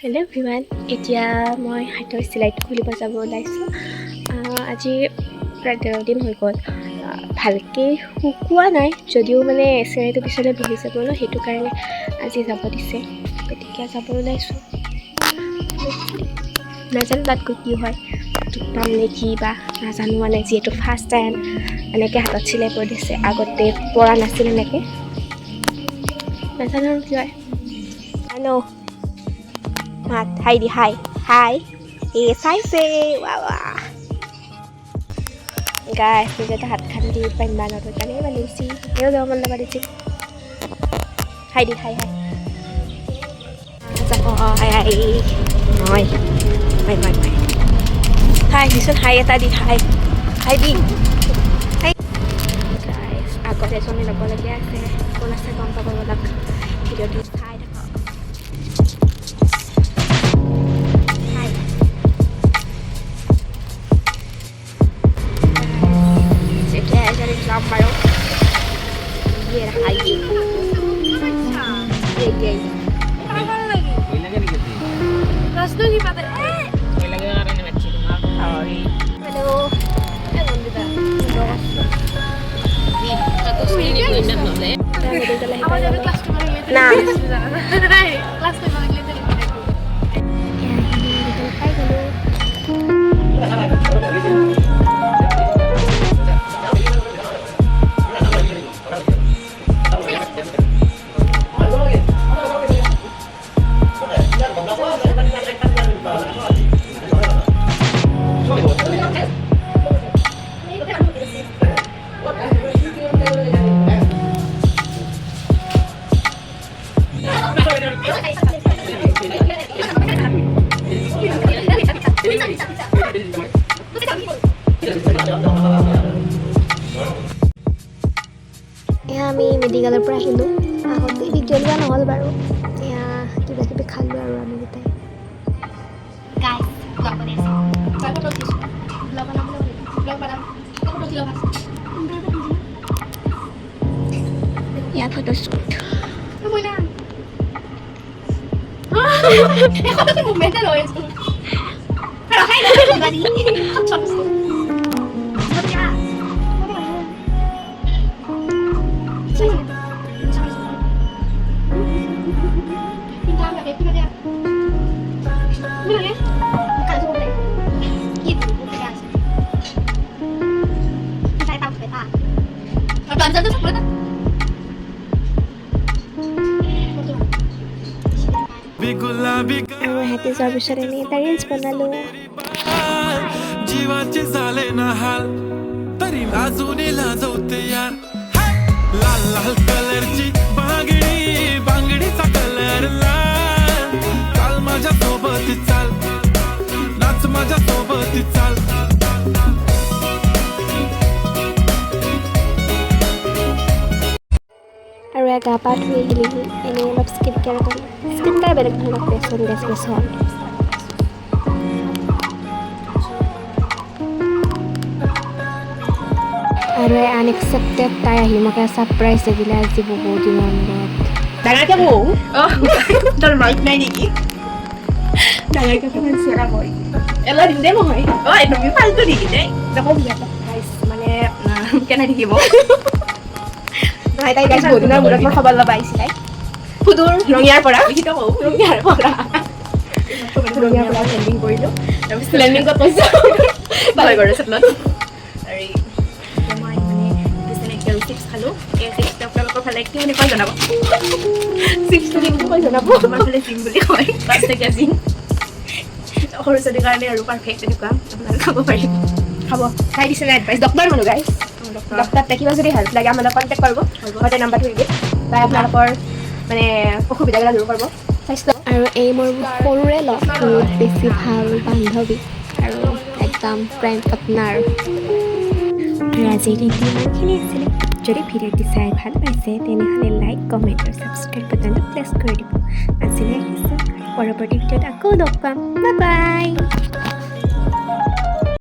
Hello' everyone, এতিয়া মই হাতৰ চিলাইটো খুলিব যাব ওলাইছোঁ। আজি প্ৰায় 13 দিন হৈ গ'ল। ভালকৈ শুকোৱা নাই যদিও মানে চিলাইটো পিছলৈ বহি যাব ন, সেইটো কাৰণে আজি যাব দিছে, গতিকে যাব ওলাইছোঁ। নাজানো তাত গৈ কি হয়, পাম নে কি বা নাজানো, মানে যিহেতু ফাৰ্ষ্ট টাইম এনেকৈ হাতত চিলাই কৰি দিছে, আগতে পৰা নাছিল এনেকৈ, নাজানো আৰু কি হয়। হেল্ল' মাত হাই দি হাই হাই চাইছে গাই নিজতে হাত খান দি বান্ধবানত কাৰণে বান্ধিছি, এও যাব মন নাবান্ধিছি। হাই দি হাই হাই হাই হাই মই হাই দিচোন, হাই এটা দি হাই হাই দি হাই। গাইছ আগত এজনী ল'বলগীয়া আছে, কোন আছে গম পাব লগ ভিডিঅ'টো চাই থাকক। Làm mày không? Ye là hai gì? Ye. Apa lagi? Kelas 2 gimana? Lagi orang yang kecil mah. Hello. Emang kita. Nih, satu sini gue ingat loh, Le. Apa dari kelas 2 lagi? Nah. Kelas 2 lagi itu. এয়া আমি মেডিকেলৰ পৰা আহিলোঁ, আহোঁতে video' লোৱা নহ'ল বাৰু, এয়া কিবা কিবি খালোঁ আৰু আমি গোটাই। এয়া photoshoot. Momento lo es. Pero hay no tadi. আৰু এহেঁতি যোৱাৰ পিছত এনেই এটা ৰিলছ বনালোঁ। जीवाचे झाले ना हाल तरी लाजून लाजवते यार लाल लाल कलरची बांगडीचा कलर लाल चाल माझ्या सोबत चाल नाच माझ्या सोबत चाल আৰু এয়া গা পা ধুই আহিলেহি, এনেই অলপ স্কিন কেয়াৰ কৰিলোঁ। স্কিন কেয়াৰ বেলেগ ধৰণৰ পেচন ডেছকেশ্যন। আৰু আনএক্সপেক্টেড তাই আহি মোক ছাৰপ্ৰাইজ দিলে আজি বহুত দিনৰ মূৰত। ডাঙৰকে বৌ তোৰ মাইক নাই নেকি? ডাঙৰকে ফেঞ্চি এটা বৈ এলা দিম দে মই তুমি ফালতু নেকি দে দেখো মানে কেনে থাকিব তাই গাইছ বহুত দিনৰ মূৰত মই খবৰ ল'ব আহিছিলে সুদূৰ ৰঙিয়াৰ পৰা ৰঙিয়াৰ পৰা লেণ্ডিং কৰিলোঁ, তাৰপিছত লেণ্ডিং ক'ত কৈছোঁ ভাল কৰে চেটলত মই মানে চিপছ খালোঁ। এই চিপছটো আপোনালোকৰ ফালে কি বুলি কয় জনাব, চিপছ বুলি কয় জনাব, আমাৰ ফালে চিম বুলি কয়, 5 টকীয়া চিম, সৰু ছোৱালীৰ কাৰণে আৰু পাৰফেক্ট এনেকুৱা আপোনালোকে খাব পাৰিব। খাব খাই দিছে না এডভাইচ, ডক্টৰ মানুহ গাইছ, ডক্টৰ কিবা যদি হেল্প লাগে আমাৰ কণ্টেক্ট কৰিব, মই তাই নাম্বাৰটো দি দিম, তাই আপোনালোকৰ মানে অসুবিধাবিলাক দূৰ কৰিব। স্বাস্থ্য আৰু এই মোৰ সৰুৰে লগ, বহুত বেছি ভাল বান্ধৱী আৰু একদম প্ৰেম পাৰ্টনাৰ। আৰু আজিৰ দিনটো ইমানখিনি আছিলে। যদি ভিডিঅ'টি চাই ভাল পাইছে তেনেহ'লে লাইক, কমেণ্ট আৰু ছাবস্ক্ৰাইব বাটনটো প্ৰেছ কৰি দিব। আজিলৈ আহিছোঁ, পৰৱৰ্তী ভিডিঅ'ত আকৌ লগ পাম। Bye bye.